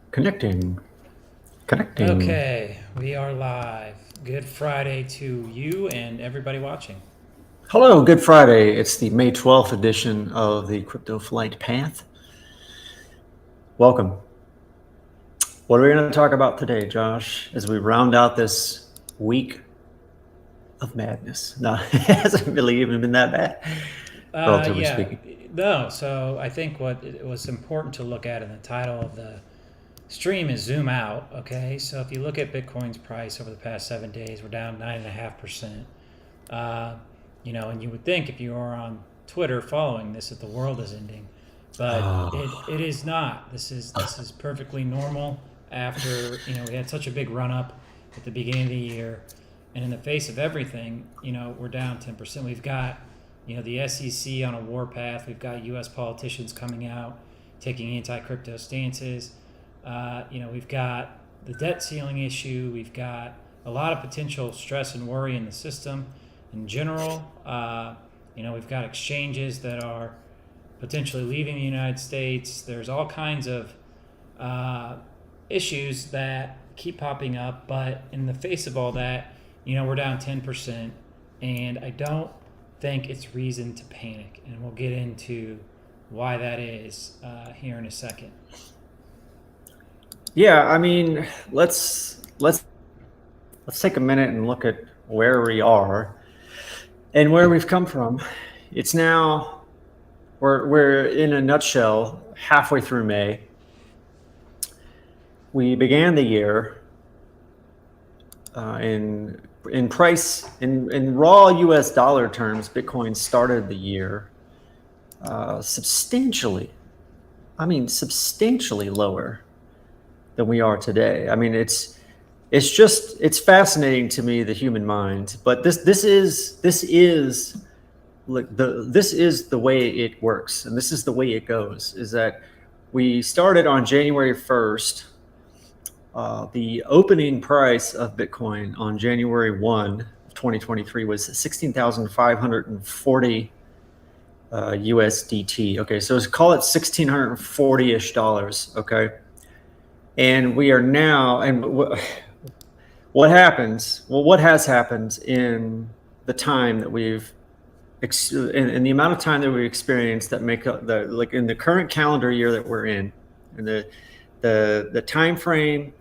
Connecting. Okay, we are live. Good Friday to you and everybody watching. Hello, Good Friday. It's the May 12th edition of the Crypto Flight Path. Welcome. What are we going to talk about today, Josh, as we round out this week of madness? No, it hasn't really even been that bad, relatively Yeah, speaking. no. So I think what it was important to look at in the title of the stream is zoom out. Okay, so if you look at Bitcoin's price over the past 7 days, we're down 9.5%. Uh, and you would think if you are on Twitter following this that the world is ending, but it is not. This is perfectly normal after we had such a big run up at the beginning of the year, and in the face of everything, we're down 10%. We've got the SEC on a warpath. We've got U.S. politicians coming out taking anti-crypto stances. We've got the debt ceiling issue. We've got a lot of potential stress and worry in the system in general. We've got exchanges that are potentially leaving the United States. There's all kinds of issues that keep popping up, but in the face of all that, we're down 10%, and I don't think it's reason to panic, and we'll get into why that is here in a second. Yeah, I mean, let's take a minute and look at where we are and where we've come from. It's now we're in a nutshell halfway through May. We began the year in price in raw U.S. dollar terms. Bitcoin started the year substantially lower than we are today. I mean, it's fascinating to me, the human mind. But this is the way it works, and this is the way it goes. Is that we started on January 1st. The opening price of Bitcoin on January 1 of 2023 was 16,540 USDT. Okay, so let's call it $1,640-ish dollars. Okay, and we are now, and what happens? Well, what has happened in the time that we've in the amount of time that we've experienced that make up in the current calendar year that we're in, and the time frame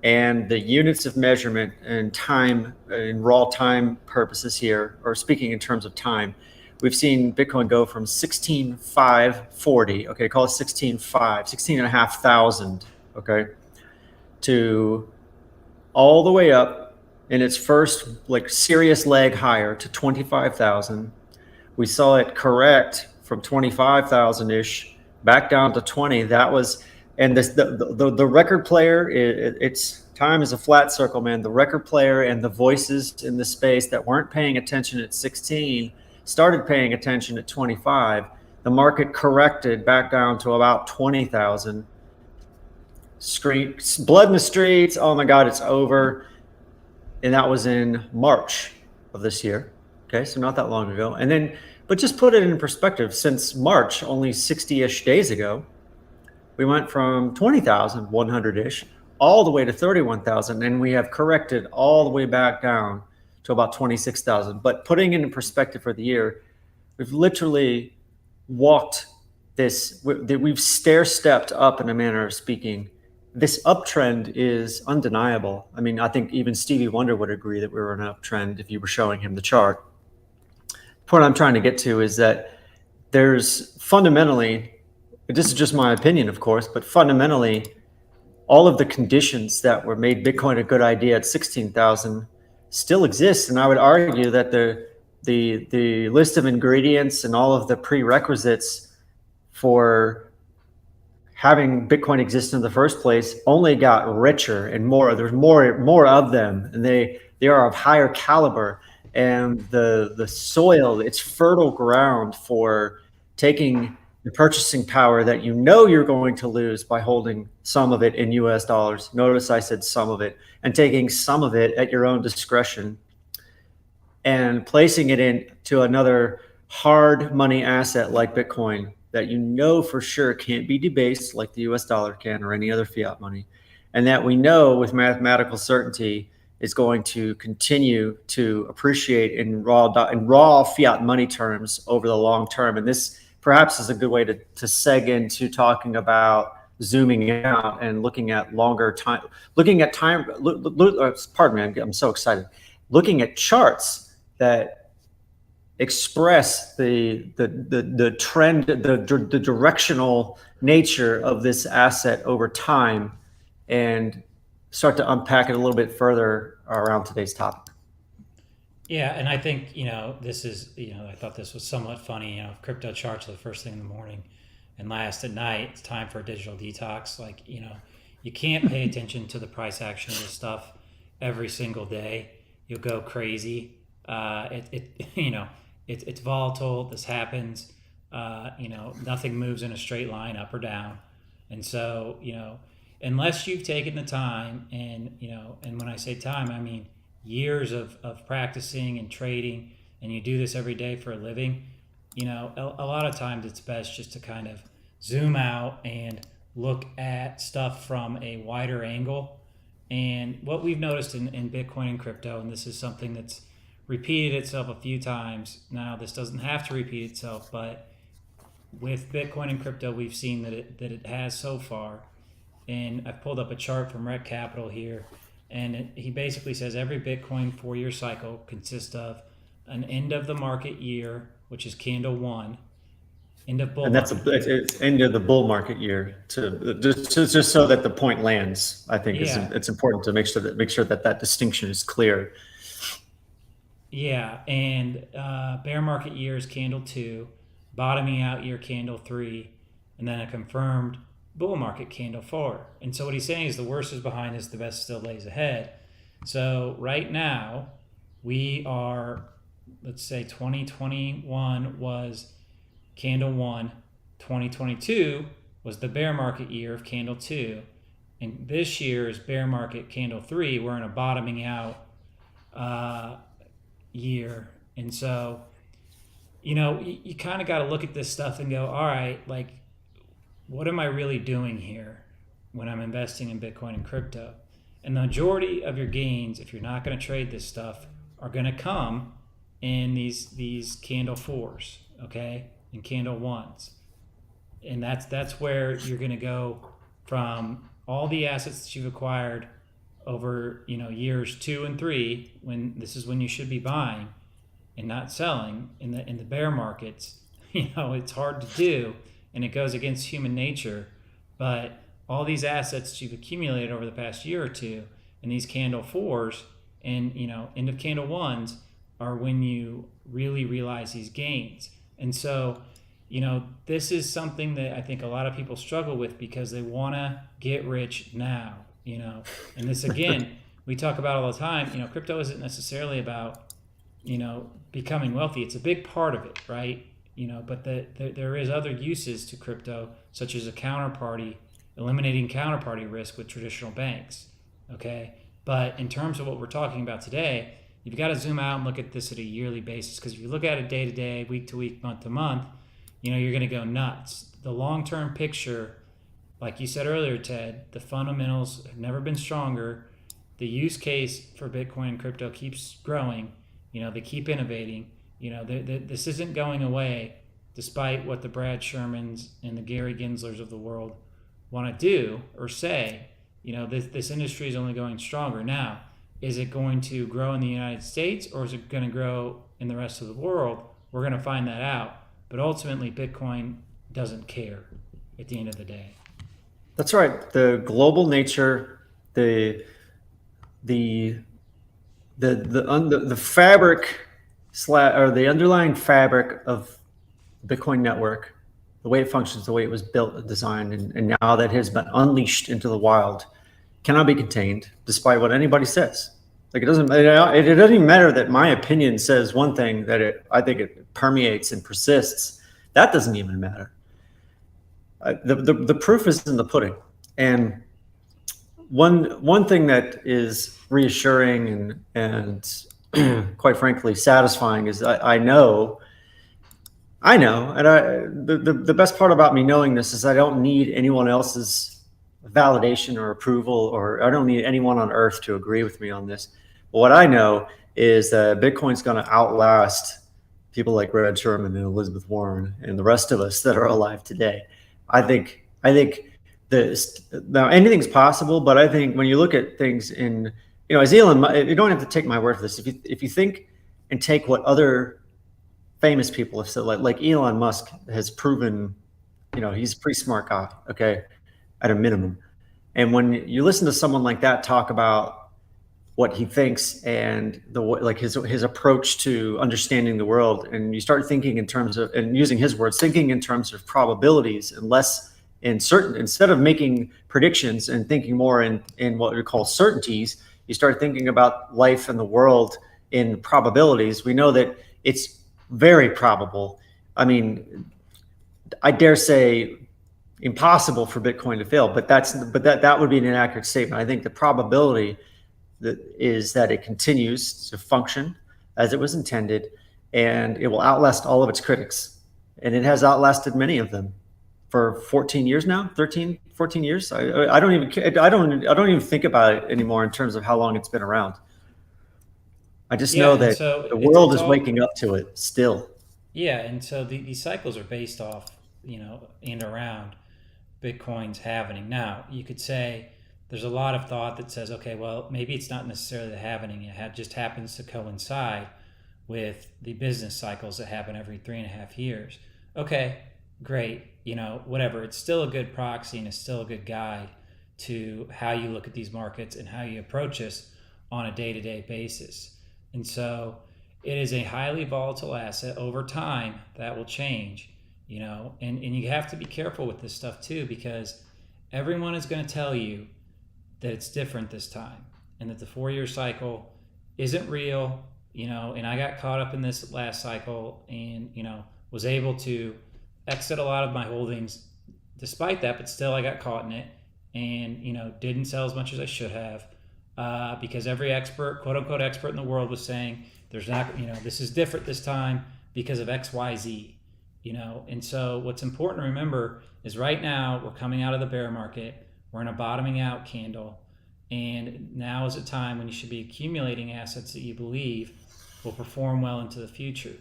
and the units of measurement and time in raw time purposes here, or speaking in terms of time, we've seen Bitcoin go from 16,540, okay, call it 16,500, 16,500, okay, to all the way up in its first serious leg higher to 25,000. We saw it correct from 25,000 ish back down to 20. That was, and the record player, it's time is a flat circle, man. The record player and the voices in the space that weren't paying attention at 16 started paying attention at 25. The market corrected back down to about 20,000. Blood in the streets. Oh my God, it's over. And that was in March of this year. Okay, so not that long ago. And then, but just put it in perspective, since March, only 60-ish days ago, we went from 20,100-ish all the way to 31,000, and we have corrected all the way back down to about 26,000. But putting it in perspective for the year, we've literally walked this, we've stair-stepped up, in a manner of speaking. This uptrend is undeniable. I mean, I think even Stevie Wonder would agree that we were on an uptrend if you were showing him the chart. The point I'm trying to get to is that there's fundamentally, this is just my opinion, of course, but fundamentally, all of the conditions that were made Bitcoin a good idea at 16,000 still exist. And I would argue that the list of ingredients and all of the prerequisites for having Bitcoin exist in the first place only got richer and more. There's more of them, and they are of higher caliber. And the soil, it's fertile ground for taking the purchasing power that you're going to lose by holding some of it in US dollars. Notice I said some of it, and taking some of it at your own discretion and placing it into another hard money asset like Bitcoin that you know for sure can't be debased like the US dollar can or any other fiat money, and that we know with mathematical certainty is going to continue to appreciate in raw fiat money terms over the long term. And this perhaps is a good way to seg into talking about zooming out and looking at longer time, looking at time. Pardon me, I'm so excited. Looking at charts that express the trend, the directional nature of this asset over time, and start to unpack it a little bit further around today's topic. Yeah, and I think this is I thought this was somewhat funny. Crypto charts are the first thing in the morning, and last at night. It's time for a digital detox. Like you can't pay attention to the price action of this stuff every single day. You'll go crazy. It's volatile. This happens. Nothing moves in a straight line up or down, and so unless you've taken the time, and when I say time, I mean years of practicing and trading, and you do this every day for a living, a lot of times it's best just to kind of zoom out and look at stuff from a wider angle. And what we've noticed in Bitcoin and crypto, and this is something that's repeated itself a few times. Now, this doesn't have to repeat itself, but with Bitcoin and crypto, we've seen that it has so far. And I've pulled up a chart from Rec Capital here, and he basically says every Bitcoin 4-year cycle consists of an end of the market year, which is candle 1, end of bull and that's it's end of the bull market year just so that the point lands. I think it's important to make sure that distinction is clear. Yeah, and bear market year is candle 2, bottoming out year candle 3, and then a confirmed bull market candle 4. And so what he's saying is the worst is behind us, the best still lays ahead. So right now we are, let's say 2021 was candle 1, 2022 was the bear market year of candle 2, and this year is bear market candle 3. We're in a bottoming out year. And so you kind of got to look at this stuff and go, all right, like, what am I really doing here when I'm investing in Bitcoin and crypto? And the majority of your gains, if you're not going to trade this stuff, are going to come in these candle 4s, okay, and candle 1s. And that's where you're going to go from all the assets that you've acquired over years 2 and 3, when this is when you should be buying and not selling in the bear markets. It's hard to do, and it goes against human nature. But all these assets you've accumulated over the past year or two, and these candle 4s and end of candle 1s are when you really realize these gains. And so this is something that I think a lot of people struggle with because they want to get rich now. And this, again, we talk about all the time. Crypto isn't necessarily about becoming wealthy. It's a big part of it, right? But there is other uses to crypto, such as eliminating counterparty risk with traditional banks. Okay, but in terms of what we're talking about today, you've got to zoom out and look at this at a yearly basis, because if you look at it day to day, week to week, month to month, you're going to go nuts. The long-term picture, like you said earlier, Ted, the fundamentals have never been stronger. The use case for Bitcoin and crypto keeps growing. They keep innovating. This isn't going away, despite what the Brad Shermans and the Gary Genslers of the world want to do or say. This industry is only going stronger. Now, is it going to grow in the United States, or is it going to grow in the rest of the world? We're going to find that out. But ultimately, Bitcoin doesn't care at the end of the day. That's right. The global nature, the fabric or the underlying fabric of the Bitcoin network, the way it functions, the way it was built, designed, and now that has been unleashed into the wild, cannot be contained, despite what anybody says. Like, it doesn't even matter that my opinion says one thing, that I think it permeates and persists. That doesn't even matter. The proof is in the pudding. And one thing that is reassuring and quite frankly satisfying is I know I know, and the best part about me knowing this is I don't need anyone else's validation or approval, or I don't need anyone on earth to agree with me on this. But what I know is that Bitcoin's going to outlast people like Red Sherman and Elizabeth Warren and the rest of us that are alive today. I think this now anything's possible, but I think when you look at things in, as Elon, you don't have to take my word for this. If you think and take what other famous people have said, like Elon Musk has proven, he's a pretty smart guy, okay, at a minimum. And when you listen to someone like that talk about what he thinks and like his approach to understanding the world, and you start thinking in terms of, and using his words, thinking in terms of probabilities and less in certain, instead of making predictions and thinking more in what we call certainties, you start thinking about life and the world in probabilities. We know that it's very probable. I mean, I dare say impossible for Bitcoin to fail, but that would be an inaccurate statement. I think the probability that is that it continues to function as it was intended, and it will outlast all of its critics. And it has outlasted many of them for 14 years now, 13, 14 years. I don't even I don't even think about it anymore in terms of how long it's been around. I just Yeah, know and that so the it's world is all waking up to it still. yeah, and so these cycles are based off, in and around Bitcoin's happening. Now, you could say there's a lot of thought that says, okay, well, maybe it's not necessarily the happening. Just happens to coincide with the business cycles that happen every 3.5 years. Okay, great. Whatever. It's still a good proxy and it's still a good guide to how you look at these markets and how you approach this on a day to day basis. And so it is a highly volatile asset over time that will change, and you have to be careful with this stuff too, because everyone is going to tell you that it's different this time and that the 4 year cycle isn't real, and I got caught up in this last cycle and, was able to exit a lot of my holdings despite that, but still I got caught in it and, didn't sell as much as I should have, because every expert, quote unquote expert in the world was saying there's not, this is different this time because of XYZ. And so what's important to remember is right now we're coming out of the bear market, we're in a bottoming out candle, and now is a time when you should be accumulating assets that you believe will perform well into the future.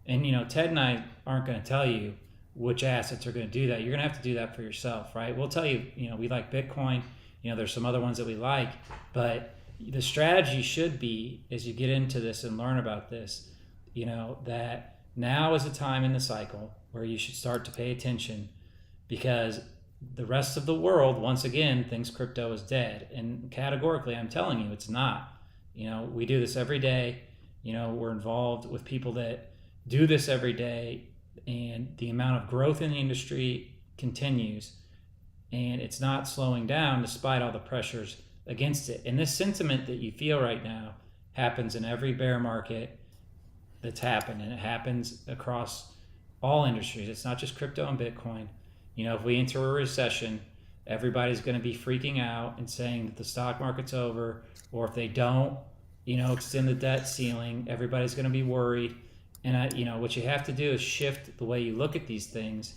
And Ted and I aren't going to tell you which assets are going to do that. You're going to have to do that for yourself, right? We'll tell you, we like Bitcoin, there's some other ones that we like, but the strategy should be, as you get into this and learn about this, that now is a time in the cycle where you should start to pay attention, because the rest of the world, once again, thinks crypto is dead. And categorically, I'm telling you, it's not. We do this every day. We're involved with people that do this every day, and the amount of growth in the industry continues, and it's not slowing down despite all the pressures against it. And this sentiment that you feel right now happens in every bear market that's happened, and it happens across all industries. It's not just crypto and Bitcoin. If we enter a recession, everybody's going to be freaking out and saying that the stock market's over, or if they don't, extend the debt ceiling, everybody's going to be worried. And what you have to do is shift the way you look at these things,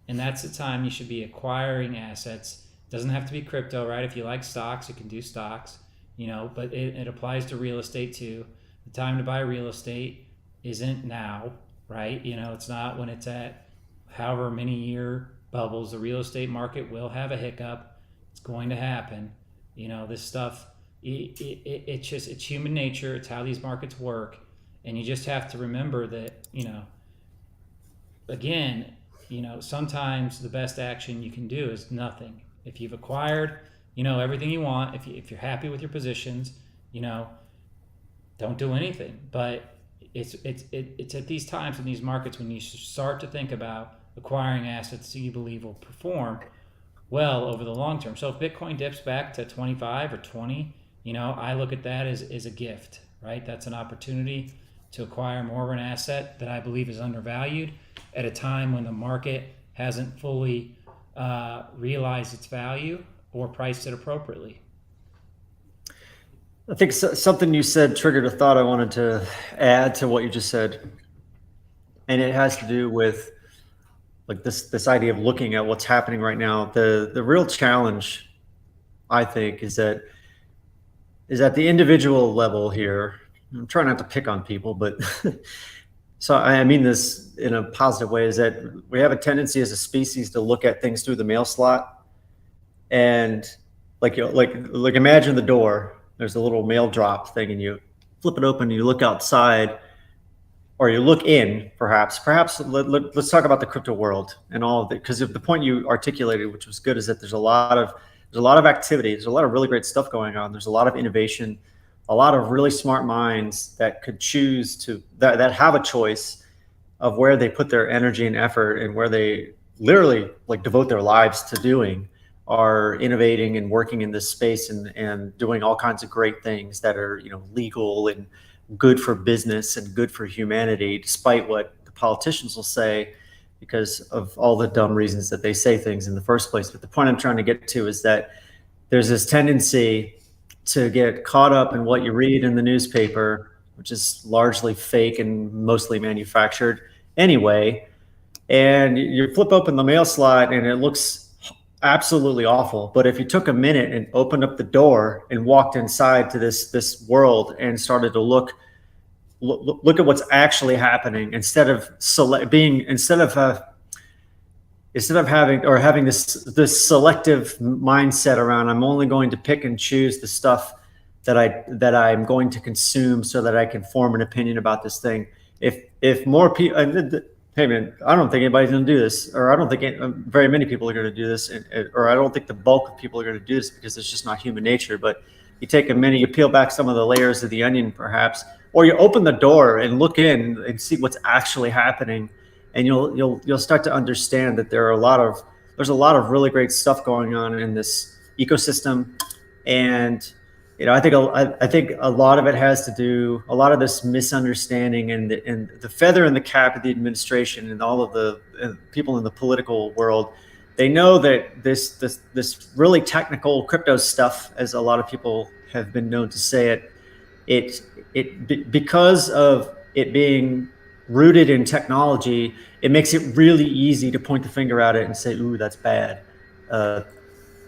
and that's the time you should be acquiring assets. It doesn't have to be crypto, right? If you like stocks, you can do stocks, but it applies to real estate too. The time to buy real estate isn't now, right? It's not when it's at however many year bubbles. The real estate market will have a hiccup. It's going to happen. This stuff, it's human nature. It's how these markets work. And you just have to remember that, again, sometimes the best action you can do is nothing. If you've acquired, everything you want, if you're happy with your positions, don't do anything. But it's at these times in these markets when you start to think about acquiring assets that you believe will perform well over the long term. So if Bitcoin dips back to 25 or 20, I look at that as a gift, right? That's an opportunity to acquire more of an asset that I believe is undervalued at a time when the market hasn't fully realized its value or priced it appropriately. I think something you said triggered a thought I wanted to add to what you just said. and it has to do with like this idea of looking at what's happening right now. The real challenge, I think, is at the individual level here. I'm trying not to pick on people, but so I mean this in a positive way, is that we have a tendency as a species to look at things through the mail slot, and like imagine the door. There's a little mail drop thing, and you flip it open, and you look outside, or you look in, perhaps let's talk about the crypto world and all of it, because the point you articulated, which was good, is that there's a lot of activity, there's a lot of really great stuff going on, there's a lot of innovation, a lot of really smart minds that could choose to that have a choice of where they put their energy and effort, and where they literally like devote their lives to doing, are innovating and working in this space, and doing all kinds of great things that are, legal and good for business and good for humanity, despite what the politicians will say, because of all the dumb reasons that they say things in the first place. But the point I'm trying to get to is that there's this tendency to get caught up in what you read in the newspaper, which is largely fake and mostly manufactured anyway. And you flip open the mail slot and it looks absolutely awful. But if you took a minute and opened up the door and walked inside to this world and started to look at what's actually happening, instead of having this selective mindset around, I'm only going to pick and choose the stuff that I'm going to consume so that I can form an opinion about this thing. If more people, hey man, I don't think anybody's going to do this, or I don't think very many people are going to do this, or I don't think the bulk of people are going to do this, because it's just not human nature. But you take a minute, you peel back some of the layers of the onion, perhaps, or you open the door and look in and see what's actually happening, and you'll start to understand that there's a lot of really great stuff going on in this ecosystem. And I think a lot of it has to do, a lot of this misunderstanding, and the feather in the cap of the administration and all of the people in the political world. They know that this really technical crypto stuff, as a lot of people have been known to say it because of it being rooted in technology, it makes it really easy to point the finger at it and say, "Ooh, that's bad, uh,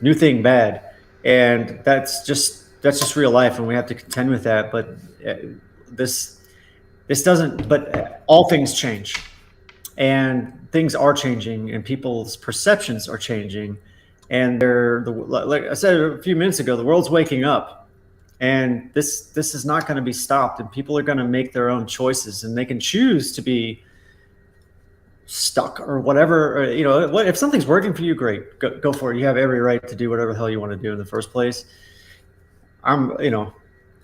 new thing bad," and that's just real life, and we have to contend with that. But uh, this this doesn't. But all things change, and things are changing, and people's perceptions are changing, and like I said a few minutes ago, the world's waking up, and this is not going to be stopped, and people are going to make their own choices, and they can choose to be stuck or whatever. Or, what if something's working for you? Great, go for it. You have every right to do whatever the hell you want to do in the first place. I'm,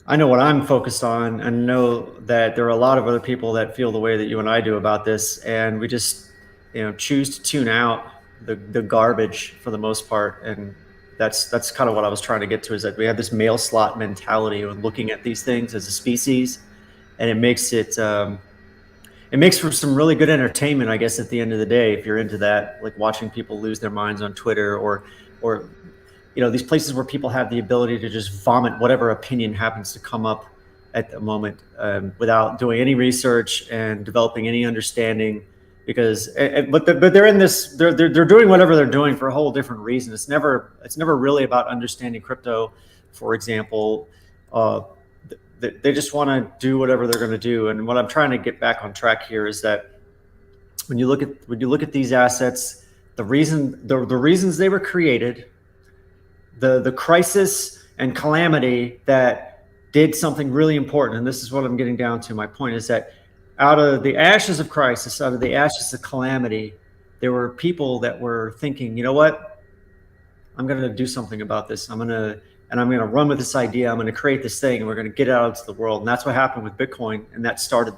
I know what I'm focused on, and know that there are a lot of other people that feel the way that you and I do about this, and we just, choose to tune out the garbage for the most part. And that's kind of what I was trying to get to, is that we have this mail slot mentality of looking at these things as a species, and it makes for some really good entertainment, I guess, at the end of the day, if you're into that, like watching people lose their minds on Twitter, or these places where people have the ability to just vomit whatever opinion happens to come up at the moment, without doing any research and developing any understanding. Because but they're in this, they're doing whatever they're doing for a whole different reason. It's never really about understanding crypto, for example. They just want to do whatever they're going to do. And what I'm trying to get back on track here is that when you look at these assets, the reasons they were created, the crisis and calamity that did something really important. And this is what I'm getting down to. My point is that out of the ashes of crisis, out of the ashes of calamity, there were people that were thinking, you know what, I'm going to do something about this. I'm going to run with this idea. I'm going to create this thing, and we're going to get it out into the world. And that's what happened with Bitcoin. And that started,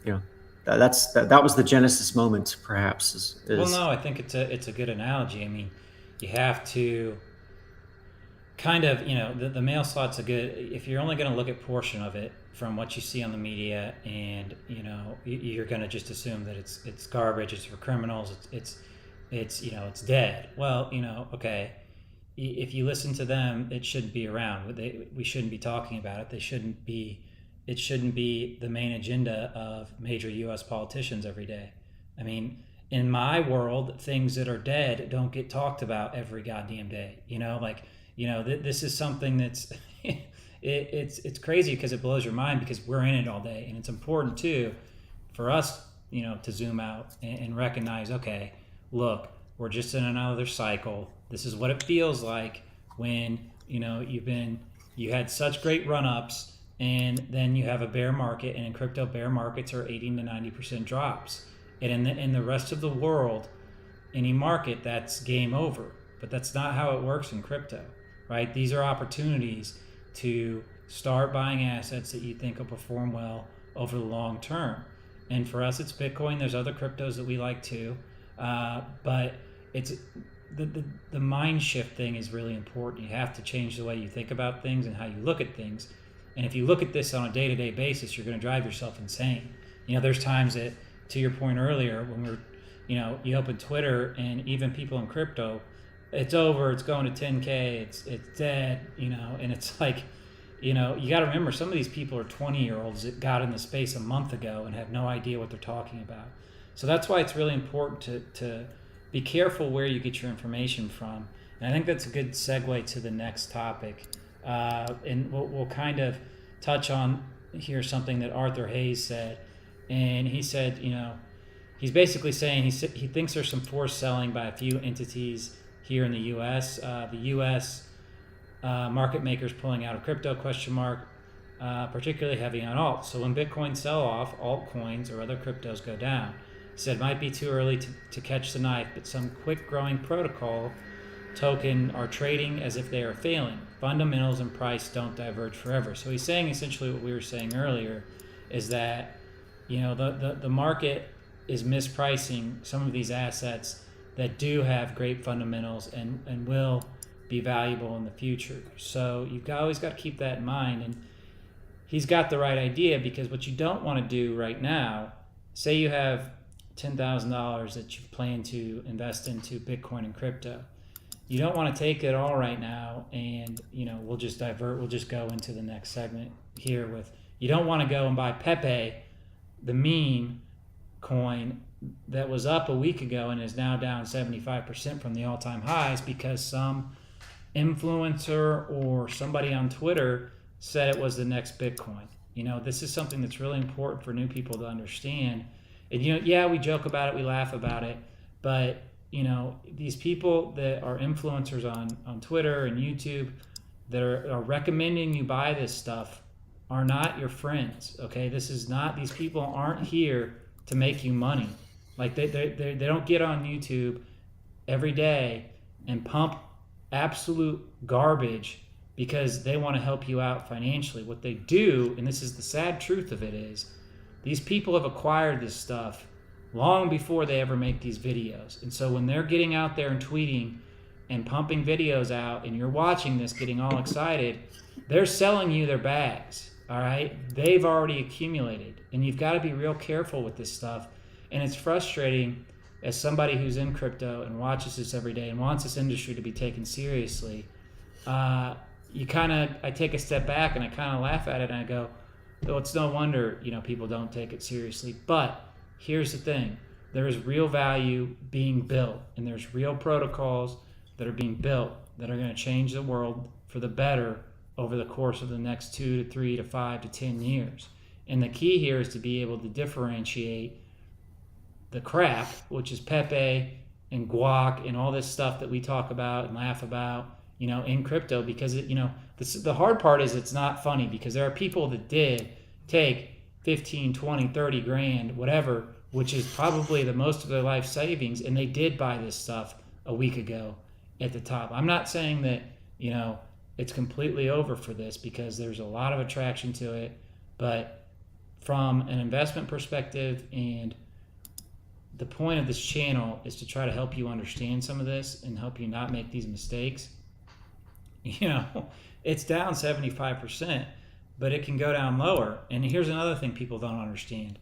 you know, that was the genesis moment, perhaps. Well, no, I think it's a good analogy. I mean, you have to kind of, the mail slot's a good, if you're only going to look at portion of it from what you see on the media, and you're going to just assume that it's garbage, it's for criminals, it's dead. Well, okay, if you listen to them, it shouldn't be around. We shouldn't be talking about it. They shouldn't be it shouldn't be the main agenda of major US politicians every day. I mean, in my world, things that are dead don't get talked about every goddamn day. This is something that's it's crazy because it blows your mind because we're in it all day, and it's important too for us, to zoom out and recognize, okay, look, we're just in another cycle. This is what it feels like when you had such great run-ups, and then you have a bear market, and in crypto, bear markets are 80 to 90% drops, and in the rest of the world, any market, that's game over. But that's not how it works in crypto, right? These are opportunities to start buying assets that you think will perform well over the long term. And for us, it's Bitcoin. There's other cryptos that we like too, but it's the mind shift thing is really important. You have to change the way you think about things and how you look at things. And if you look at this on a day-to-day basis, you're going to drive yourself insane. There's times that, to your point earlier, when you open Twitter, and even people in crypto, it's over, it's going to 10K, it's dead, and it's like, you got to remember, some of these people are 20-year-olds that got in the space a month ago and have no idea what they're talking about. So that's why it's really important to be careful where you get your information from. And I think that's a good segue to the next topic. And we'll kind of touch on here something that Arthur Hayes said. And he said, he's basically saying he thinks there's some forced selling by a few entities here in the U.S. The U.S. Market makers pulling out of crypto, particularly heavy on alts. So when Bitcoin sell off, altcoins or other cryptos go down. He said it might be too early to catch the knife, but some quick growing protocol token are trading as if they are failing. Fundamentals and price don't diverge forever. So he's saying essentially what we were saying earlier is that the market is mispricing some of these assets that do have great fundamentals and will be valuable in the future. So you've always got to keep that in mind. And he's got the right idea, because what you don't want to do right now, say you have $10,000 that you plan to invest into Bitcoin and crypto. You don't want to take it all right now, and we'll just go into the next segment here with, you don't want to go and buy Pepe, the meme coin that was up a week ago and is now down 75% from the all-time highs because some influencer or somebody on Twitter said it was the next Bitcoin. This is something that's really important for new people to understand. And we joke about it, we laugh about it, but these people that are influencers on Twitter and YouTube that are recommending you buy this stuff are not your friends. Okay, these people aren't here to make you money. Like they don't get on YouTube every day and pump absolute garbage because they want to help you out financially. What they do, and this is the sad truth of it, is these people have acquired this stuff long before they ever make these videos. And so when they're getting out there and tweeting and pumping videos out, and you're watching this getting all excited, they're selling you their bags. All right, they've already accumulated, and you've got to be real careful with this stuff. And it's frustrating as somebody who's in crypto and watches this every day and wants this industry to be taken seriously. I take a step back and I kind of laugh at it, and I go, well, it's no wonder people don't take it seriously. But here's the thing: there is real value being built, and there's real protocols that are being built that are going to change the world for the better over the course of the next 2 to 3 to 5 to 10 years. And the key here is to be able to differentiate the crap, which is Pepe and guac and all this stuff that we talk about and laugh about, in crypto, because the hard part is it's not funny, because there are people that did take 15, 20, 30 grand, whatever, which is probably the most of their life savings, and they did buy this stuff a week ago at the top. I'm not saying that, it's completely over for this, because there's a lot of attraction to it, but from an investment perspective, and the point of this channel is to try to help you understand some of this and help you not make these mistakes. It's down 75%, but it can go down lower. And here's another thing people don't understand.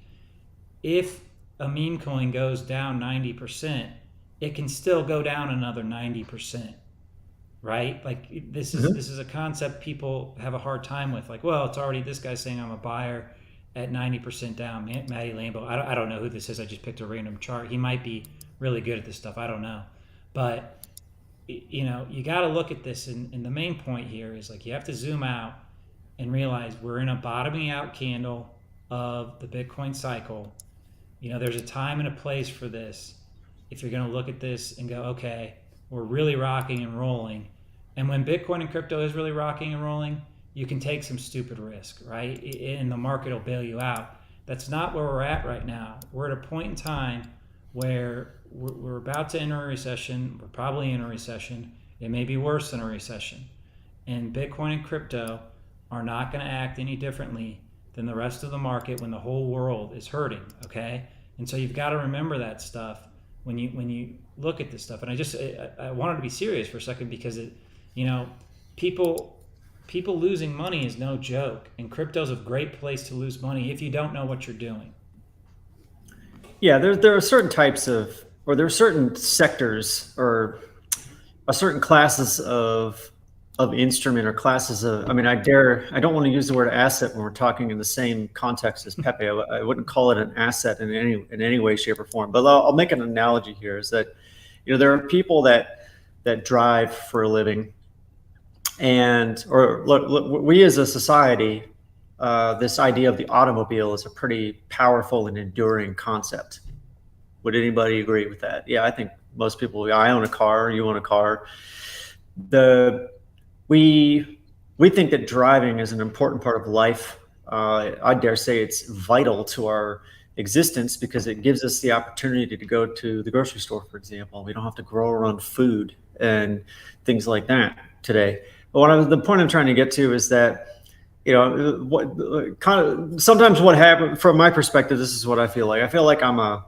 If a meme coin goes down 90%, it can still go down another 90%. right? Like Mhm. this is a concept people have a hard time with. Like, well, it's already this guy's saying I'm a buyer at 90% down. Matty Lambo. I don't know who this is. I just picked a random chart. He might be really good at this stuff. I don't know, but you know, you got to look at this. And the main point here is like you have to zoom out and realize we're in a bottoming out candle of the Bitcoin cycle. You know, there's a time and a place for this. If you're going to look at this and go, okay, we're really rocking and rolling. And when Bitcoin and crypto is really rocking and rolling, you can take some stupid risk, right? And the market will bail you out. That's not where we're at right now. We're at a point in time where we're about to enter a recession. We're probably in a recession. It may be worse than a recession. And Bitcoin and crypto are not going to act any differently than the rest of the market when the whole world is hurting. Okay, and so you've got to remember that stuff when you look at this stuff. And I wanted to be serious for a second because it, you know, people losing money is no joke, and crypto's a great place to lose money if you don't know what you're doing. Yeah, there are certain types of, or there are certain sectors or certain classes of instrument or classes of. I mean, I don't want to use the word asset when we're talking in the same context as Pepe. I wouldn't call it an asset in any way, shape, or form. But I'll make an analogy here: is that there are people that drive for a living, and or look, we as a society, this idea of the automobile is a pretty powerful and enduring concept. Would anybody agree with that? Yeah, I think most people. I own a car. You own a car. The we think that driving is an important part of life. I dare say it's vital to our existence because it gives us the opportunity to go to the grocery store, for example. We don't have to grow our own food and things like that today. But the point I'm trying to get to is that what kind of sometimes what happens from my perspective. This is what I feel like. I feel like I'm a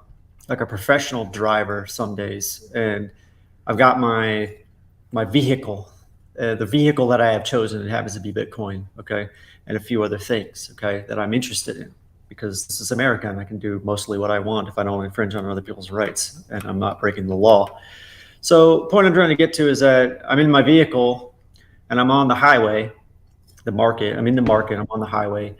professional driver some days, and I've got my vehicle, the vehicle that I have chosen. It happens to be Bitcoin, okay, and a few other things, okay, that I'm interested in because this is America and I can do mostly what I want if I don't infringe on other people's rights and I'm not breaking the law. So, the point I'm trying to get to is that I'm in my vehicle and I'm on the highway, the market. I'm in the market. I'm on the highway,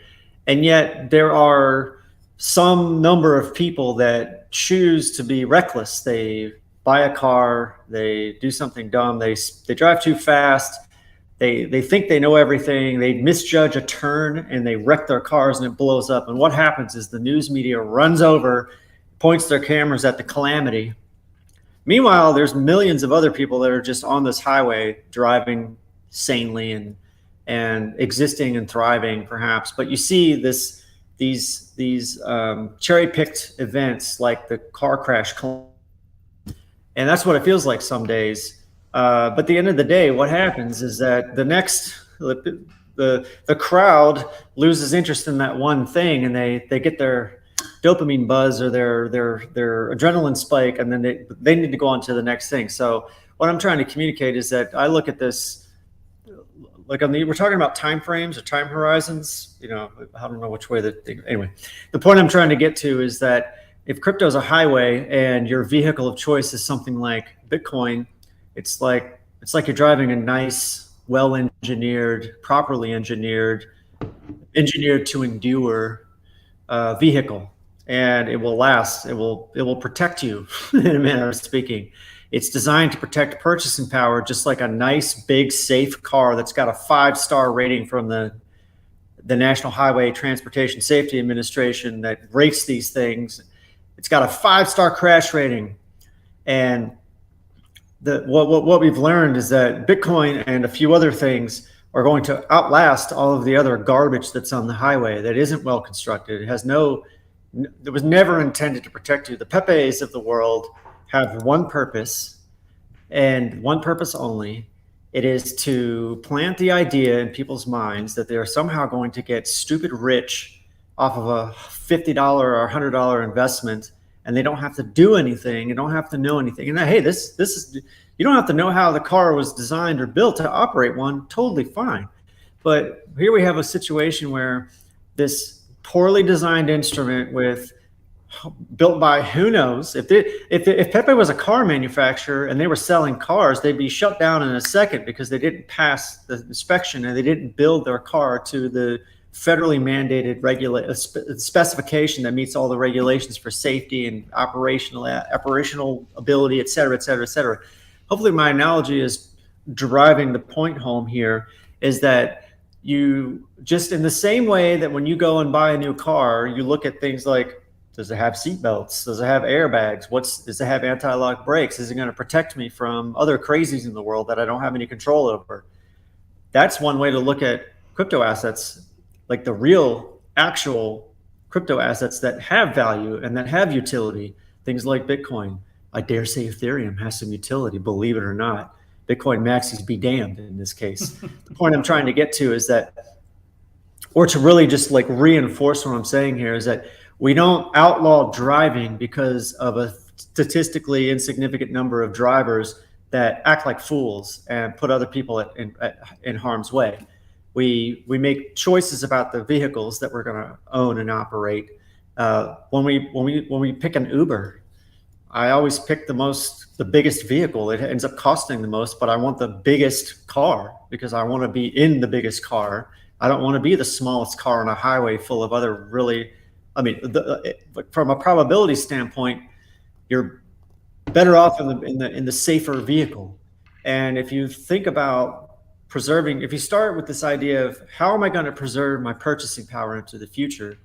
and yet there are some number of people that choose to be reckless. They buy a car, they do something dumb, they drive too fast, they think they know everything, they misjudge a turn and they wreck their cars and it blows up. And what happens is the news media runs over, points their cameras at the calamity. Meanwhile, there's millions of other people that are just on this highway driving sanely and existing and thriving, perhaps. But you see these cherry picked events like the car crash, and that's what it feels like some days. But at the end of the day, what happens is that the crowd loses interest in that one thing, and they get their dopamine buzz or their adrenaline spike, and then they need to go on to the next thing. So what I'm trying to communicate is that I look at this like we're talking about time frames or time horizons. I don't know which way anyway, the point I'm trying to get to is that if crypto is a highway and your vehicle of choice is something like Bitcoin, it's like you're driving a nice, well engineered, properly engineered to endure vehicle, and it will last. It will protect you in a manner of speaking. It's designed to protect purchasing power, just like a nice, big, safe car that's got a 5-star rating from the National Highway Transportation Safety Administration that rates these things. It's got a 5-star crash rating, and what we've learned is that Bitcoin and a few other things are going to outlast all of the other garbage that's on the highway that isn't well constructed. It was never intended to protect you. The Pepes of the world have one purpose and one purpose only. It is to plant the idea in people's minds that they are somehow going to get stupid rich off of a $50 or $100 investment, and they don't have to do anything. You don't have to know anything. And hey, this is, you don't have to know how the car was designed or built to operate one. Totally fine. But here we have a situation where this poorly designed instrument with built by who knows. If Pepe was a car manufacturer and they were selling cars, they'd be shut down in a second because they didn't pass the inspection and they didn't build their car to the federally mandated specification that meets all the regulations for safety and operational ability, et cetera, et cetera, et cetera. Hopefully, my analogy is driving the point home here is that you just in the same way that when you go and buy a new car, you look at things like, does it have seat belts? Does it have airbags? Does it have anti-lock brakes? Is it going to protect me from other crazies in the world that I don't have any control over? That's one way to look at crypto assets, like the real, actual crypto assets that have value and that have utility. Things like Bitcoin. I dare say Ethereum has some utility, believe it or not. Bitcoin maxis be damned in this case. The point I'm trying to get to is that, or to really just like reinforce what I'm saying here, is that we don't outlaw driving because of a statistically insignificant number of drivers that act like fools and put other people in harm's way. We make choices about the vehicles that we're going to own and operate. When we pick an Uber, I always pick the biggest vehicle. It ends up costing the most, but I want the biggest car because I want to be in the biggest car. I don't want to be the smallest car on a highway full of other really, I mean, from a probability standpoint, you're better off in the safer vehicle. And if you think about if you start with this idea of how am I going to preserve my purchasing power into the future,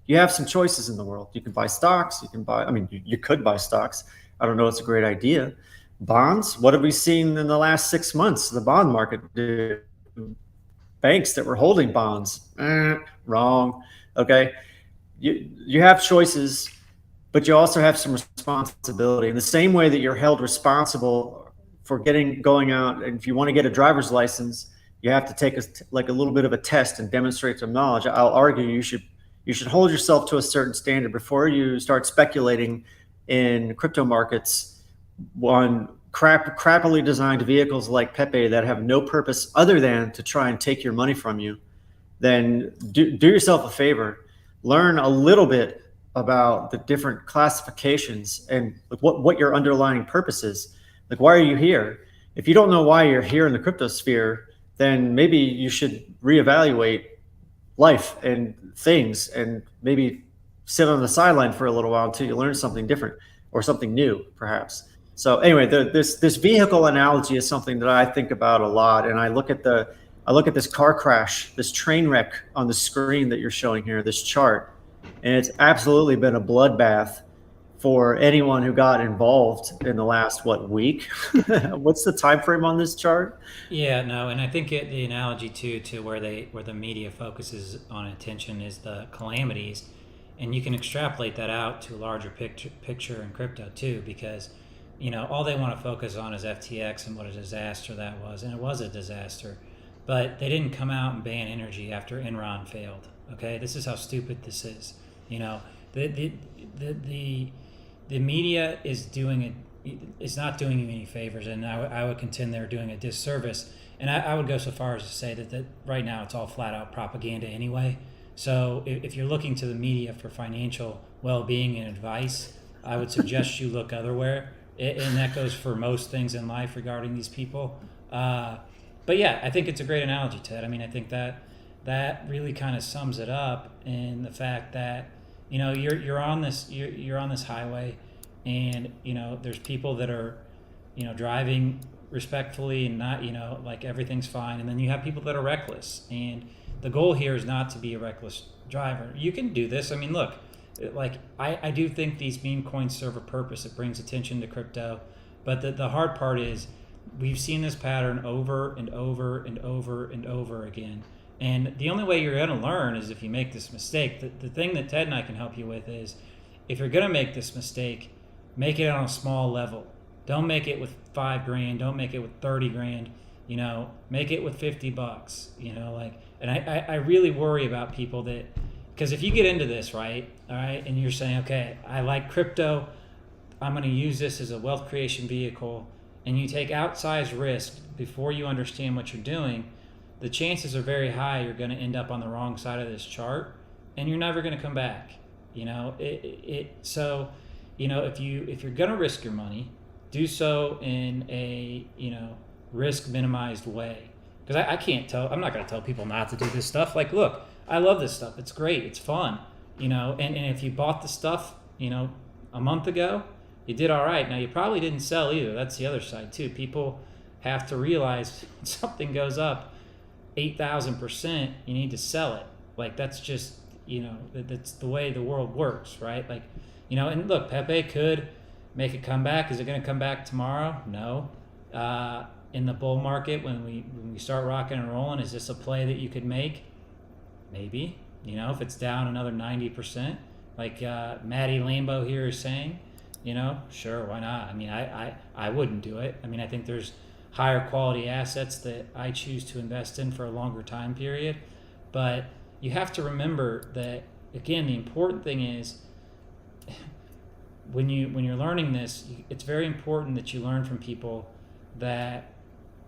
you have some choices in the world. You can buy stocks. You could buy stocks. I don't know. It's a great idea. Bonds. What have we seen in the last 6 months? The bond market, banks that were holding bonds. Wrong. Okay. You have choices, but you also have some responsibility. In the same way that you're held responsible for going out, and if you want to get a driver's license, you have to take a little bit of a test and demonstrate some knowledge. I'll argue you should hold yourself to a certain standard before you start speculating in crypto markets on crappily designed vehicles like Pepe that have no purpose other than to try and take your money from you. Then do yourself a favor. Learn a little bit about the different classifications and what your underlying purpose is. Like, why are you here? If you don't know why you're here in the crypto sphere, then maybe you should reevaluate life and things and maybe sit on the sideline for a little while until you learn something different or something new, perhaps. So anyway, this vehicle analogy is something that I think about a lot. And I look at this car crash, this train wreck on the screen that you're showing here, this chart, and it's absolutely been a bloodbath for anyone who got involved in the last week. What's the time frame on this chart? Yeah, no, and I think the analogy too to where the media focuses on attention is the calamities, and you can extrapolate that out to a larger picture in crypto too, because all they want to focus on is FTX and what a disaster that was, and it was a disaster, but they didn't come out and ban energy after Enron failed. Okay, this is how stupid this is. The media is not doing you any favors, and I would contend they're doing a disservice. And I would go so far as to say that right now it's all flat out propaganda anyway. So if you're looking to the media for financial well-being and advice, I would suggest you look otherwhere. And that goes for most things in life regarding these people. But yeah, I think it's a great analogy, Ted. I mean, I think that really kind of sums it up in the fact that you're on this highway, and there's people that are driving respectfully and not like everything's fine, and then you have people that are reckless, and the goal here is not to be a reckless driver. You can do this. I mean, look, like I do think these meme coins serve a purpose. It brings attention to crypto, but the hard part is we've seen this pattern over and over and over and over again. And the only way you're going to learn is if you make this mistake. The thing that Ted and I can help you with is if you're going to make this mistake, make it on a small level. Don't make it with $5,000. Don't make it with 30 grand. Make it with $50. And I really worry about people because if you get into this, right, all right, and you're saying, okay, I like crypto, I'm going to use this as a wealth creation vehicle, and you take outsized risk before you understand what you're doing, the chances are very high you're going to end up on the wrong side of this chart, and you're never going to come back. So, if you're gonna risk your money, do so in a risk minimized way. Because I can't tell. I'm not gonna tell people not to do this stuff. Like, look, I love this stuff. It's great. It's fun. And if you bought the stuff, a month ago, you did all right. Now you probably didn't sell either. That's the other side too. People have to realize when something goes up 8,000%, you need to sell it. Like, that's just that's the way the world works, right? Like, and look, Pepe could make a comeback. Is it going to come back tomorrow? No. In the bull market, when we start rocking and rolling, is this a play that you could make? Maybe. If it's down another 90%, like Maddie Lambo here is saying, sure, why not? I mean, I wouldn't do it. I mean, I think there's higher quality assets that I choose to invest in for a longer time period. But you have to remember that, again, the important thing is when you're learning this, it's very important that you learn from people that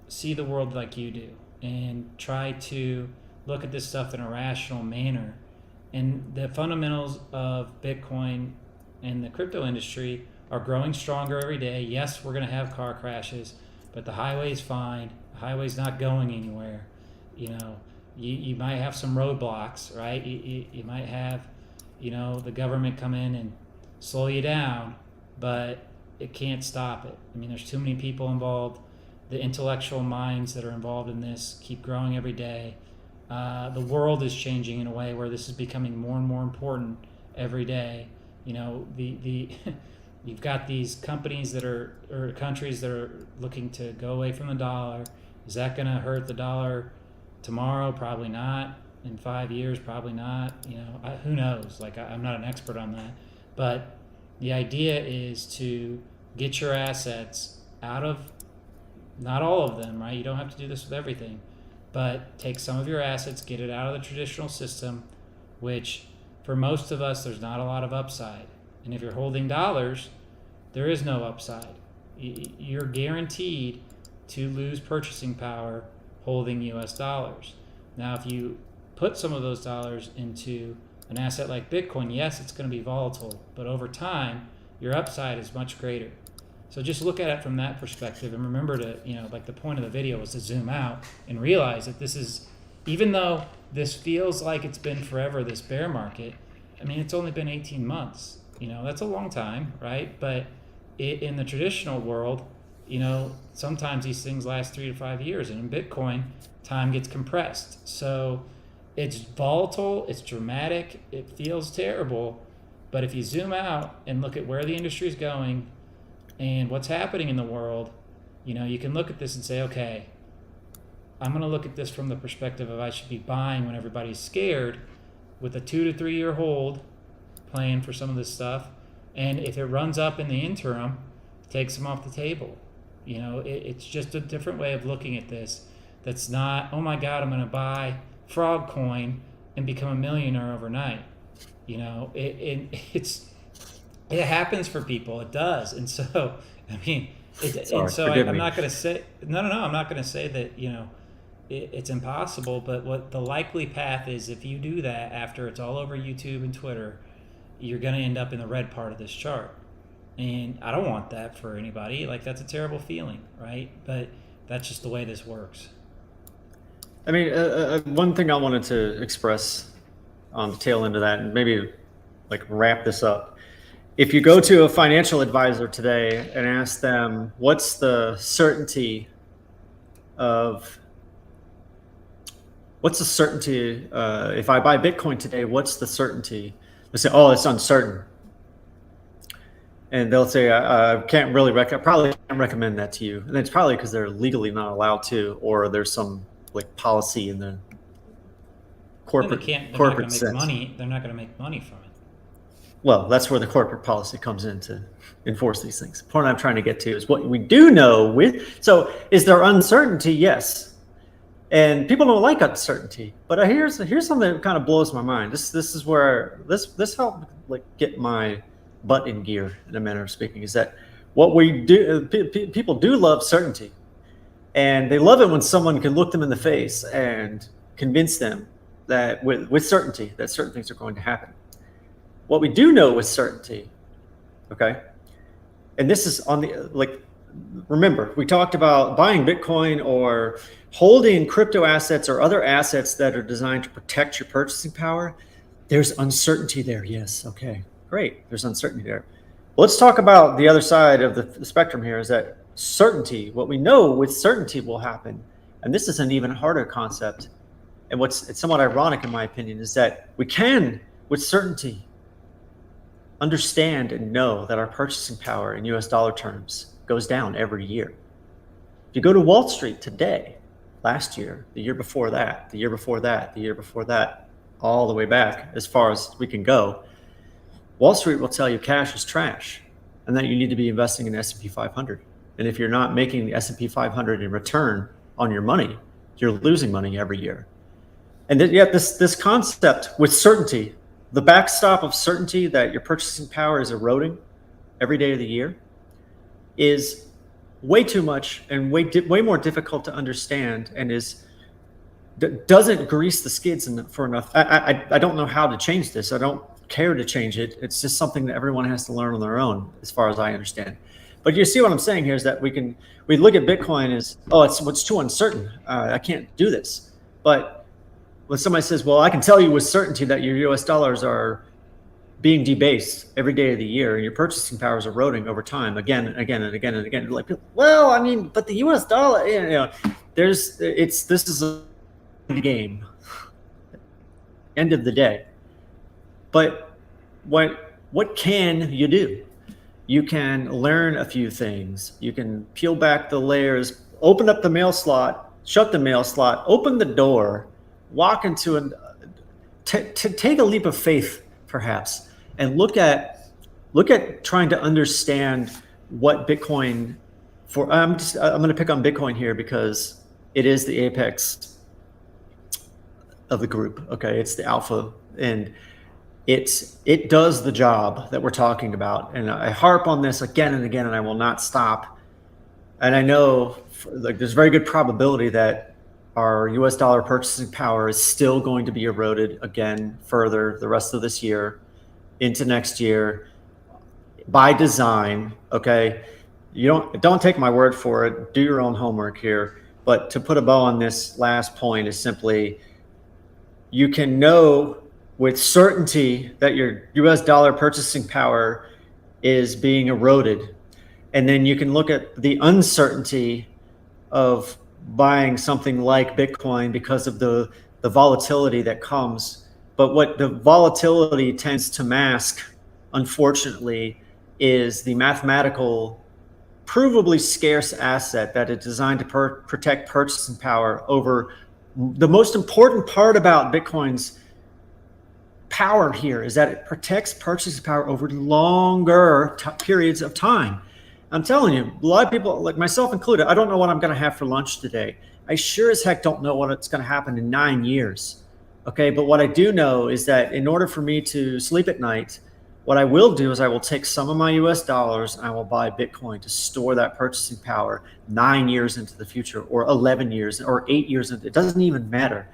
see the world like you do and try to look at this stuff in a rational manner. And the fundamentals of Bitcoin and the crypto industry are growing stronger every day. Yes, we're going to have car crashes, but the highway's fine. The highway's not going anywhere. You might have some roadblocks, right? You might have, the government come in and slow you down, but it can't stop it. I mean, there's too many people involved. The intellectual minds that are involved in this keep growing every day. The world is changing in a way where this is becoming more and more important every day. You've got these companies or countries that are looking to go away from the dollar. Is that going to hurt the dollar tomorrow? Probably not. In 5 years, probably not. Who knows? Like, I'm not an expert on that. But the idea is to get your assets out of, not all of them, right? You don't have to do this with everything. But take some of your assets, get it out of the traditional system, which for most of us, there's not a lot of upside. And if you're holding dollars, there is no upside. You're guaranteed to lose purchasing power holding US dollars. Now, if you put some of those dollars into an asset like Bitcoin, yes, it's going to be volatile, but over time, your upside is much greater. So just look at it from that perspective, and remember to, like the point of the video was to zoom out and realize that this is, even though this feels like it's been forever, this bear market, I mean, it's only been 18 months. That's a long time, right? But in the traditional world, sometimes these things last 3 to 5 years, and in Bitcoin, time gets compressed. So it's volatile, it's dramatic, it feels terrible, but if you zoom out and look at where the industry is going and what's happening in the world, you can look at this and say, okay, I'm going to look at this from the perspective of I should be buying when everybody's scared with a 2 to 3 year hold, plan for some of this stuff. And if it runs up in the interim, takes them off the table. It's just a different way of looking at this. That's not, oh my God, I'm going to buy frog coin and become a millionaire overnight. It happens for people. It does. And so, I mean, I'm not going to say, no, I'm not going to say that, it's impossible, but what the likely path is, if you do that after it's all over YouTube and Twitter, you're going to end up in the red part of this chart. And I don't want that for anybody. Like, that's a terrible feeling, right? But that's just the way this works. I mean, one thing I wanted to express on the tail end of that, and maybe like wrap this up. If you go to a financial advisor today and ask them, what's the certainty if I buy Bitcoin today, what's the certainty? They say, oh, it's uncertain. And they'll say, I probably can't recommend that to you. And it's probably because they're legally not allowed to, or there's some like policy in the corporate sense. They're not going to make money from it. Well, that's where the corporate policy comes in to enforce these things. The point I'm trying to get to is what we do know so is there uncertainty? Yes. And people don't like uncertainty, but here's something that kind of blows my mind. This is where this helped like get my butt in gear, in a manner of speaking, is that what we do, people do love certainty, and they love it when someone can look them in the face and convince them that with certainty that certain things are going to happen. What we do know with certainty, okay, and this is on the, like, remember, we talked about buying Bitcoin or holding crypto assets or other assets that are designed to protect your purchasing power. There's uncertainty there. Yes. Okay. Great. There's uncertainty there. Let's talk about the other side of the spectrum here, is that certainty, what we know with certainty will happen. And this is an even harder concept. And it's somewhat ironic, in my opinion, is that we can, with certainty, understand and know that our purchasing power in US dollar terms goes down every year. If you go to Wall Street today, last year, the year before that, the year before that, the year before that, all the way back as far as we can go, Wall Street will tell you cash is trash and that you need to be investing in S&P 500. And if you're not making the S&P 500 in return on your money, you're losing money every year. And yet this concept with certainty, the backstop of certainty that your purchasing power is eroding every day of the year, is way too much and way more difficult to understand, and doesn't grease the skids for enough. I don't know how to change this. I don't care to change it. It's just something that everyone has to learn on their own, as far as I understand. But you see what I'm saying here is that we look at Bitcoin as, oh, it's too uncertain. I can't do this. But when somebody says, well, I can tell you with certainty that your US dollars are being debased every day of the year and your purchasing power is eroding over time again and again and again and again. Like, well, I mean, but the US dollar, this is a game, end of the day. But what can you do? You can learn a few things. You can peel back the layers, open up the mail slot, shut the mail slot, open the door, walk into take a leap of faith, perhaps, and look at trying to understand what Bitcoin I'm going to pick on Bitcoin here because it is the apex of the group. Okay, it's the alpha, and it does the job that we're talking about. And I harp on this again and again, and I will not stop. And I know there's very good probability that our US dollar purchasing power is still going to be eroded again further the rest of this year into next year by design. Okay, you don't take my word for it. Do your own homework here. But to put a bow on this last point is simply, you can know with certainty that your US dollar purchasing power is being eroded. And then you can look at the uncertainty of buying something like Bitcoin because of the volatility that comes. But what the volatility tends to mask, unfortunately, is the mathematical, provably scarce asset that is designed to protect purchasing power over. The most important part about Bitcoin's power here is that it protects purchasing power over longer periods of time. I'm telling you, a lot of people, like myself included, I don't know what I'm going to have for lunch today. I sure as heck don't know what's going to happen in 9 years. Okay, but what I do know is that in order for me to sleep at night, what I will do is I will take some of my US dollars and I will buy Bitcoin to store that purchasing power 9 years into the future, or 11 years, or 8 years. It doesn't even matter.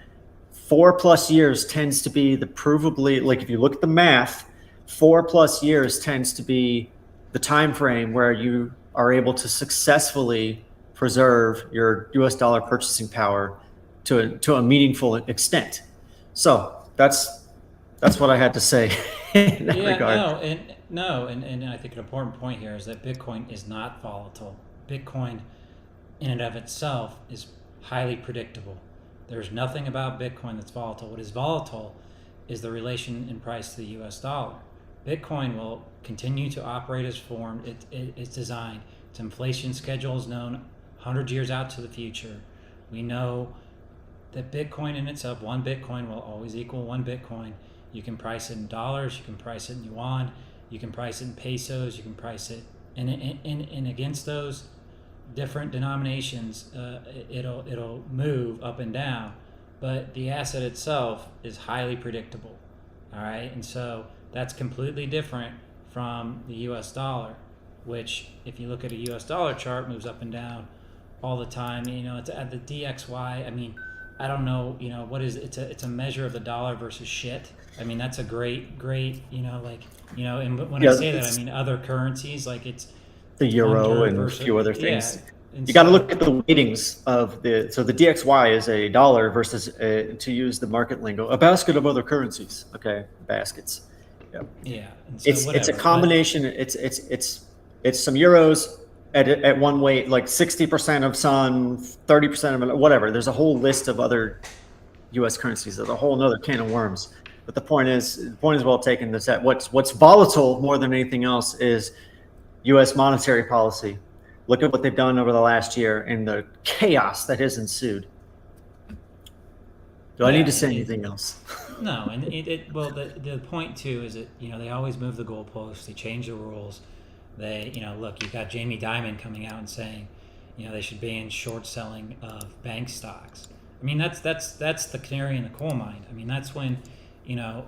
4+ years tends to be the provably, like if you look at the math, 4+ years tends to be the time frame where you are able to successfully preserve your US dollar purchasing power to a meaningful extent. So that's what I had to say in that regard. And I think an important point here is that Bitcoin is not volatile. Bitcoin in and of itself is highly predictable. There's nothing about Bitcoin that's volatile. What is volatile is the relation in price to the US dollar. Bitcoin will continue to operate as formed. It's designed. Its inflation schedule is known 100 years out to the future. We know that Bitcoin in itself, one Bitcoin will always equal one Bitcoin. You can price it in dollars, you can price it in yuan, you can price it in pesos, you can price it, and against those different denominations, it'll move up and down, but the asset itself is highly predictable. All right, and so that's completely different from the US dollar, which if you look at a US dollar chart, moves up and down all the time. It's at the DXY. I mean, I don't know, what is it's a measure of the dollar versus shit. I mean, that's a great, and when I Yeah, say that, I it's mean other currencies, like it's the euro under and a versus, few other yeah. things. And You got to so look at the weightings of the DXY is a dollar versus to use the market lingo, a basket of other currencies. Okay, baskets. Yeah. yeah, and so It's a whatever. But combination. It's some euros at one weight, like 60% of some, 30% of whatever. There's a whole list of other U.S. currencies. There's a whole another can of worms. But the point is well taken. Is that what's volatile more than anything else is U.S. monetary policy. Look at what they've done over the last year and the chaos that has ensued. Do I need yeah, to say anything else? no, and well, the point too is that they always move the goalposts, they change the rules. They, look, you've got Jamie Dimon coming out and saying, they should ban short selling of bank stocks. I mean, that's the canary in the coal mine. I mean, that's when,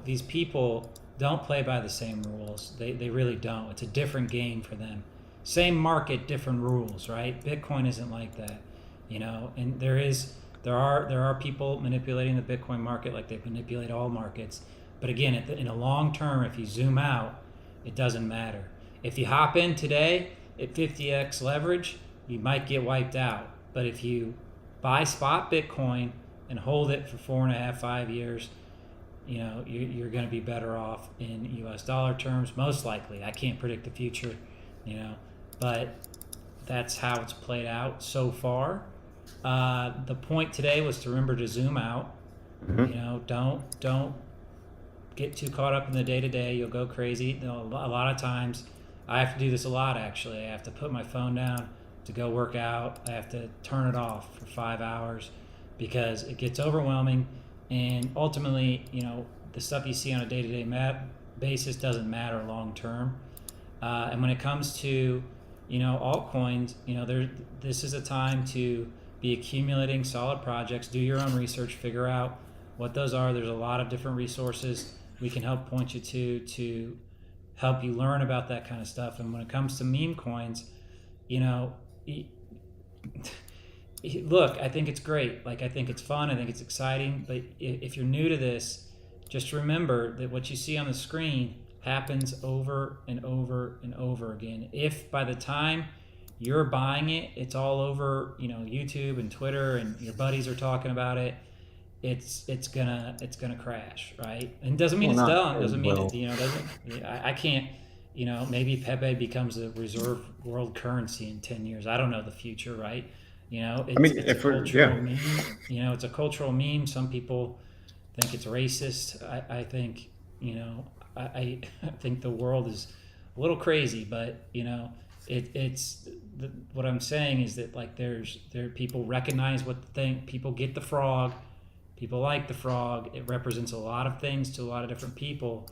these people don't play by the same rules. They really don't. It's a different game for them. Same market, different rules, right? Bitcoin isn't like that, and there are people manipulating the Bitcoin market like they manipulate all markets. But again, in a long term, if you zoom out, it doesn't matter. If you hop in today at 50x leverage, you might get wiped out. But if you buy spot Bitcoin and hold it for 4.5, 5 years, you're going to be better off in U.S. dollar terms, most likely. I can't predict the future, but that's how it's played out so far. The point today was to remember to zoom out. Don't get too caught up in the day to day. You'll go crazy. A lot of times, I have to do this a lot. Actually, I have to put my phone down to go work out. I have to turn it off for 5 hours because it gets overwhelming, and ultimately, the stuff you see on a day to day basis doesn't matter long term. And when it comes to altcoins, this is a time to be accumulating solid projects. Do your own research, figure out what those are. There's a lot of different resources we can help point you to help you learn about that kind of stuff. And when it comes to meme coins, you know, look, I think it's great. Like, I think it's fun. I think it's exciting. But if you're new to this, just remember that what you see on the screen happens over and over and over again. If by the time you're buying it, it's all over, YouTube and Twitter, and your buddies are talking about it, it's gonna crash, right? And it doesn't mean Well, it's not done. Doesn't mean well. it, doesn't. I can't. Maybe Pepe becomes the reserve world currency in 10 years. I don't know the future, right? I It's mean, it's a if we're cultural yeah, meme. It's a cultural meme. Some people think it's racist. I think I think the world is a little crazy, but what I'm saying is that, like, there people recognize what the thing. People get the frog. People like the frog. It represents a lot of things to a lot of different people.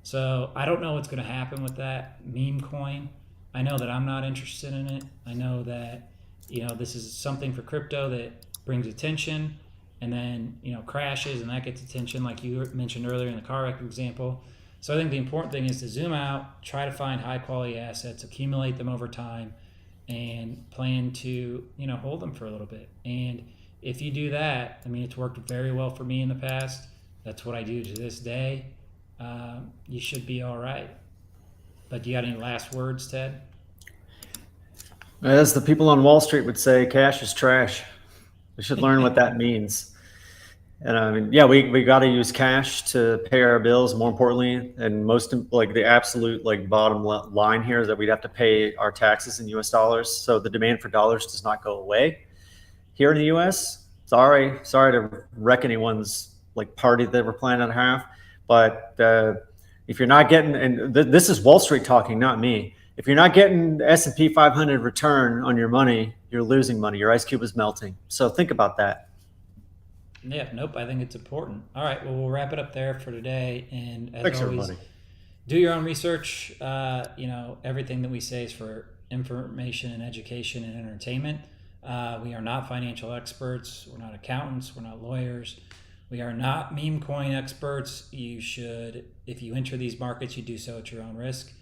So I don't know what's going to happen with that meme coin. I know that I'm not interested in it. I know that this is something for crypto that brings attention, and then crashes, and that gets attention, like you mentioned earlier in the car wreck example. So I think the important thing is to zoom out, try to find high quality assets, accumulate them over time, and plan to hold them for a little bit. And if you do that, I mean, it's worked very well for me in the past. That's what I do to this day. You should be all right. But you got any last words, Ted? as the people on Wall Street would say, cash is trash. We should learn what that means. And I mean, yeah, we got to use cash to pay our bills. More importantly, and most like the absolute like bottom line here is that we'd have to pay our taxes in U.S. dollars. So the demand for dollars does not go away here in the U.S. Sorry to wreck anyone's like party that we're planning to have, but if you're not getting, and this is Wall Street talking, not me. If you're not getting the S&P 500 return on your money, you're losing money. Your ice cube is melting. So think about that. Yeah, nope. I think it's important. All right, well, we'll wrap it up there for today. And as Thanks, always, everybody. do your own research. Everything that we say is for information and education and entertainment. We are not financial experts. We're not accountants. We're not lawyers. We are not meme coin experts. You should, if you enter these markets, you do so at your own risk.